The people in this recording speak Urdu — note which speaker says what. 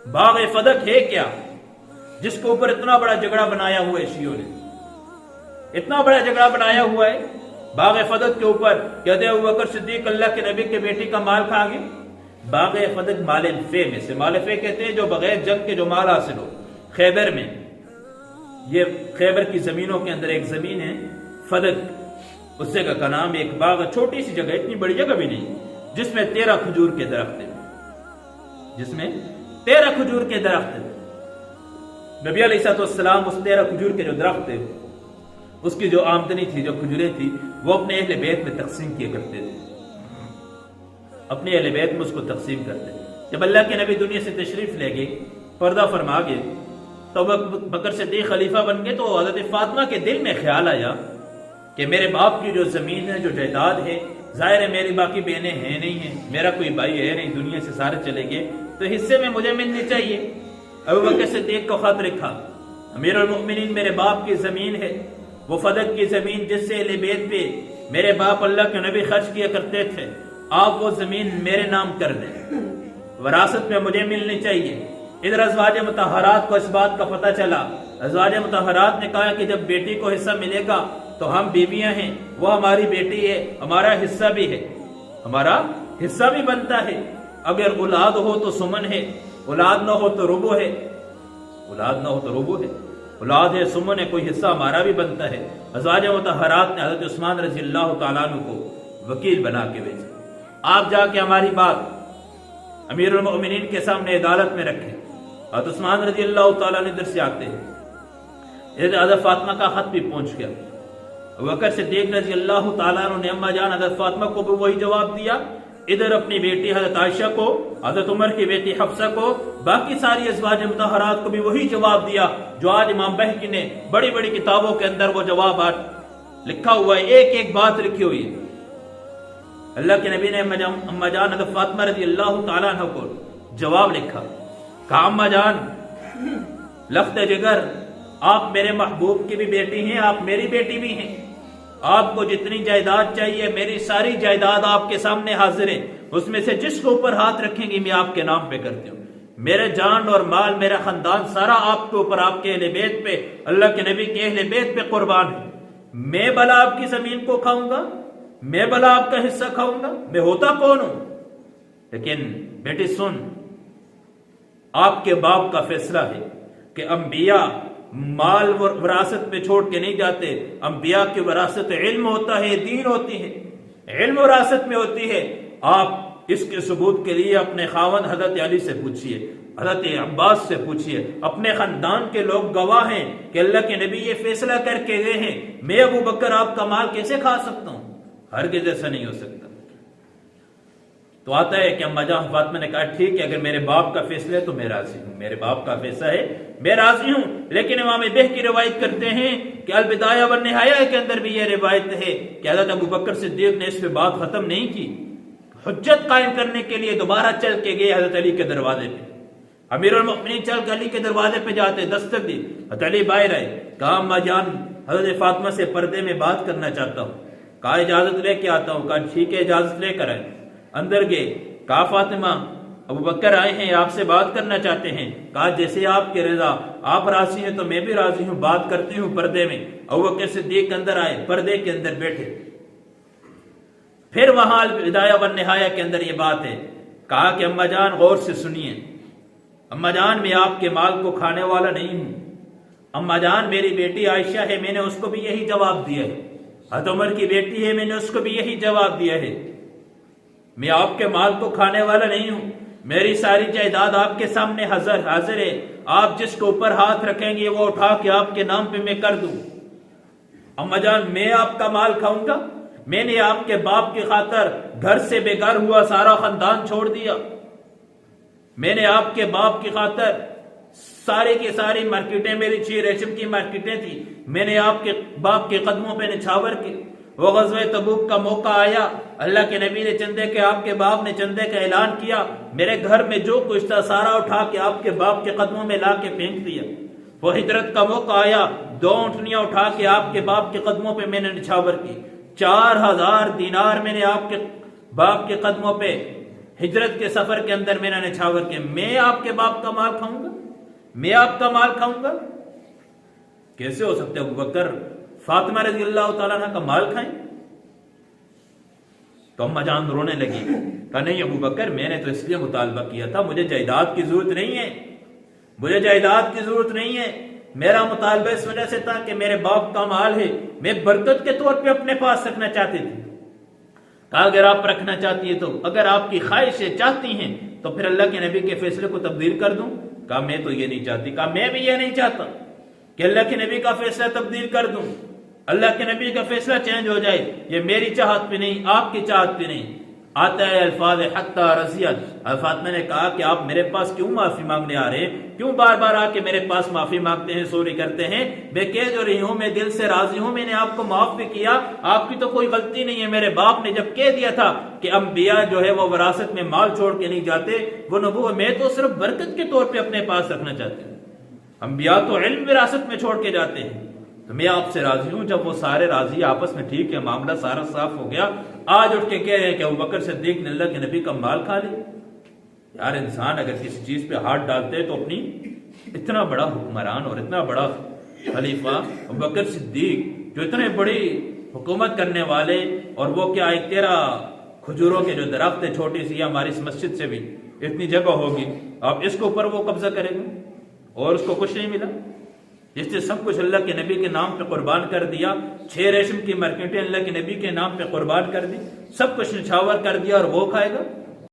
Speaker 1: باغ فدق ہے کیا جس کے اوپر اتنا بڑا جھگڑا بنایا ہوا ہے شیعوں نے؟ اتنا بڑا جھگڑا بنایا ہوا ہے باغ فدق کے اوپر، کہتے ہیں ابوبکر صدیق اللہ کے نبی کے بیٹی کا مال کھا گئے۔ باغ فدق مال فے میں سے، مال فے کہتے ہیں جو بغیر جنگ کے جو مال حاصل ہو۔ خیبر میں، یہ خیبر کی زمینوں کے اندر ایک زمین ہے فدق، اس جگہ کا نام، ایک باغ، چھوٹی سی جگہ، اتنی بڑی جگہ بھی نہیں، جس میں 13 کھجور کے درخت ہیں، جس میں 13 کھجور کے درخت ہیں۔ نبی علیہ السلام اس 13 کھجور کے جو درخت تھے، اس کی جو آمدنی تھی، جو کھجوریں تھی، وہ اپنے اہل بیت میں تقسیم کیا کرتے تھے، اپنے اہل بیت میں اس کو تقسیم کرتے۔ جب اللہ کے نبی دنیا سے تشریف لے گئے، پردہ فرما گئے، تو بکر صدیق خلیفہ بن گئے، تو حضرت فاطمہ کے دل میں خیال آیا کہ میرے باپ کی جو زمین ہے، جو جائیداد ہے، ظاہر ہے میری باقی بہنیں ہیں نہیں ہیں، میرا کوئی بھائی ہے نہیں، دنیا سے سارے چلے گئے، تو حصے میں مجھے ملنی چاہیے۔ ابوبکر صدیق کو خط لکھا، امیر المؤمنین میرے باپ کی زمین ہے، وہ فدق کی زمین جس سے اہل بیت پہ میرے باپ اللہ کے نبی خرچ کیا کرتے تھے، آپ وہ زمین میرے نام کر دیں، وراثت میں مجھے ملنی چاہیے۔ ادھر ازواج مطہرات کو اس بات کا پتہ چلا، ازواج مطہرات نے کہا کہ جب بیٹی کو حصہ ملے گا تو ہم بیویاں ہیں، وہ ہماری بیٹی ہے، ہمارا حصہ بھی ہے، ہمارا حصہ بھی بنتا ہے، اگر اولاد ہو تو سمن ہے، اولاد نہ ہو تو ربو ہے، اولاد نہ ہو تو ربو ہے، اولاد ہے، سمن ہے، کوئی حصہ ہمارا بھی بنتا ہے۔ ازواج مطہرات نے حضرت عثمان رضی اللہ تعالیٰ عنہ کو وکیل بنا کے بھیجا، آپ جا کے ہماری بات امیر المؤمنین کے سامنے عدالت میں رکھیں۔ حضرت عثمان رضی اللہ تعالیٰ عنہ ادھر سے آتے ہیں، حضرت فاطمہ کا خط بھی پہنچ گیا، ابوبکر صدیق رضی اللہ تعالیٰ عنہ نے اما جان حضرت فاطمہ کو بھی وہی جواب دیا، ادھر اپنی بیٹی حضرت عائشہ کو، حضرت عمر کی بیٹی حفصہ کو، باقی ساری ازواج مطہرات کو بھی وہی جواب دیا جو آج امام بہقی نے بڑی بڑی کتابوں کے اندر وہ جواب لکھا ہوا ہے، ایک ایک بات لکھی ہوئی ہے۔ اللہ کے نبی نے اما جان حضرت فاطمہ رضی اللہ تعالیٰ عنہ کو جواب لکھا، کہا اما جان لخت جگر، آپ میرے محبوب کی بھی بیٹی ہیں، آپ میری بیٹی بھی ہیں، آپ کو جتنی جائیداد چاہیے میری ساری جائیداد آپ کے سامنے حاضر ہے، اس میں سے جس کے اوپر ہاتھ رکھیں گی میں آپ کے نام پہ کرتی ہوں، میرے جان اور مال، میرا خاندان سارا آپ کے اوپر، آپ کے اہل بیت پہ، اللہ کے نبی کے اہل بیت پہ قربان ہے۔ میں بھلا آپ کی زمین کو کھاؤں گا؟ میں بھلا آپ کا حصہ کھاؤں گا؟ میں ہوتا کون ہوں؟ لیکن بیٹی سن، آپ کے باپ کا فیصلہ ہے کہ انبیاء مال وراثت میں چھوڑ کے نہیں جاتے، انبیاء کی وراثت علم ہوتا ہے، دین ہوتی ہے، علم وراثت میں ہوتی ہے۔ آپ اس کے ثبوت کے لیے اپنے خاوند حضرت علی سے پوچھئے، حضرت عباس سے پوچھئے، اپنے خاندان کے لوگ گواہ ہیں کہ اللہ کے نبی یہ فیصلہ کر کے گئے ہیں، میں ابو بکر آپ کا مال کیسے کھا سکتا ہوں؟ ہرگز ایسا نہیں ہو سکتا۔ تو آتا ہے کہ اما جان فاطمہ نے کہا ٹھیک ہے، اگر میرے باپ کا فیصلہ ہے تو میں راضی ہوں، میرے باپ کا فیصلہ ہے میں راضی ہوں۔ لیکن امام بہقی روایت کرتے ہیں کہ البدایہ والنہایہ کے اندر بھی یہ روایت ہے کہ حضرت ابوبکر صدیق نے اس پہ بات ختم نہیں کی، حجت قائم کرنے کے لیے دوبارہ چل کے گئے حضرت علی کے دروازے پہ۔ امیر المؤمنین چل کے علی کے دروازے پہ جاتے، دستک دی، حضرت علی باہر آئے، کہا اما جان حضرت فاطمہ سے پردے میں بات کرنا چاہتا ہوں، کہا اجازت لے کے آتا ہوں، کہا ٹھیک ہے اجازت لے کر آئے۔ اندر گئے، کہا فاطمہ ابو بکر آئے ہیں، آپ سے بات کرنا چاہتے ہیں، کہا جیسے آپ کے رضا، آپ راضی ہیں تو میں بھی راضی ہوں، بات کرتی ہوں پردے میں۔ ابو بکر صدیق اندر آئے، پردے کے اندر بیٹھے، پھر وہاں البدایہ والنہایہ کے اندر یہ بات ہے، کہا کہ اما جان غور سے سنیے، اما جان میں آپ کے مال کو کھانے والا نہیں ہوں، اما جان میری بیٹی عائشہ ہے، میں نے اس کو بھی یہی جواب دیا ہے، حضرت عمر کی بیٹی ہے، میں نے اس کو بھی یہی جواب دیا ہے، میں آپ کے مال کو کھانے والا نہیں ہوں، میری ساری جائیداد آپ کے سامنے حاضر ہے، آپ جس کے اوپر ہاتھ رکھیں گے وہ اٹھا کے آپ کے نام پہ میں کر دوں۔ اما جان میں آپ کا مال کھاؤں گا؟ میں نے آپ کے باپ کی خاطر گھر سے بے گھر ہوا سارا خاندان چھوڑ دیا، میں نے آپ کے باپ کی خاطر ساری کی ساری مارکیٹیں میری 6 ریشم کی مارکیٹیں تھی، میں نے آپ کے باپ کے قدموں پہ نچھاور کی۔ وہ غزوہ تبوک کا موقع آیا، اللہ کے نبی نے چندے کے، آپ کے باپ نے چندے کا اعلان کیا، میرے گھر میں جو کچھ تھا سارا اٹھا کے آپ کے باپ کے قدموں میں لا کے پھینک دیا۔ وہ ہجرت کا موقع آیا، 2 اونٹنیاں اٹھا کے آپ کے باپ کے قدموں پہ میں نے نچھاور کی، 4000 دینار میں نے آپ کے باپ کے قدموں پہ ہجرت کے سفر کے اندر میرا نچھاور کے میں آپ کے باپ کا مال کھاؤں گا؟ میں آپ کا مال کھاؤں گا؟ کیسے ہو سکتے ابو بکر فاطمہ رضی اللہ تعالیٰ عنہ کا مال کھائیں؟ تو اماں جان رونے لگی، کہا نہیں ابو بکر، میں نے تو اس لیے مطالبہ کیا تھا، مجھے جائیداد کی ضرورت نہیں ہے، مجھے جائیداد کی ضرورت نہیں ہے، میرا مطالبہ اس وجہ سے تھا کہ میرے باپ کا مال ہے، میں برکت کے طور پہ اپنے پاس رکھنا چاہتی تھی۔ کہا اگر آپ رکھنا چاہتی ہے تو، اگر آپ کی خواہشیں چاہتی ہیں تو پھر اللہ کے نبی کے فیصلے کو تبدیل کر دوں؟ کہا میں تو یہ نہیں چاہتی۔ کہا میں بھی یہ نہیں چاہتا کہ اللہ کے نبی کا فیصلہ تبدیل کر دوں، اللہ کے نبی کا فیصلہ چینج ہو جائے، یہ میری چاہت پہ نہیں، آپ کی چاہت پہ نہیں۔ آتا ہے الفاظ حتی رضیت، فاطمہ نے کہا کہ آپ میرے پاس کیوں معافی مانگنے آ رہے ہیں، کیوں بار بار آ کے میرے پاس معافی مانگتے ہیں، سوری کرتے ہیں؟ میں کہہ جو رہی ہوں، میں دل سے راضی ہوں، میں نے آپ کو معاف بھی کیا، آپ کی تو کوئی غلطی نہیں ہے۔ میرے باپ نے جب کہہ دیا تھا کہ انبیاء جو ہے وہ وراثت میں مال چھوڑ کے نہیں جاتے، وہ نبوت میں تو صرف برکت کے طور پہ اپنے پاس رکھنا چاہتے ہیں، انبیاء تو علم وراثت میں چھوڑ کے جاتے ہیں، تو میں آپ سے راضی ہوں۔ جب وہ سارے راضی، آپس میں ٹھیک ہے، معاملہ سارا صاف ہو گیا، آج اٹھ کے کہہ رہے ہیں کہ ابوبکر صدیق نے اللہ کے نبی کا مال کھا لیا۔ یار انسان اگر کسی چیز پہ ہاتھ ڈالتے ہے تو اپنی اتنا بڑا حکمران اور اتنا بڑا خلیفہ ابوبکر صدیق جو اتنے بڑی حکومت کرنے والے، اور وہ کیا ایک 13 کھجوروں کے جو درخت ہے چھوٹی سی، ہماری اس مسجد سے بھی اتنی جگہ ہوگی، اب اس کے اوپر وہ قبضہ کرے گا اور اس کو کچھ نہیں ملا؟ جس نے سب کچھ اللہ کے نبی کے نام پہ قربان کر دیا، 6 ریشم کی مارکیٹیں اللہ کے نبی کے نام پہ قربان کر دی، سب کچھ نچھاور کر دیا، اور وہ کھائے گا؟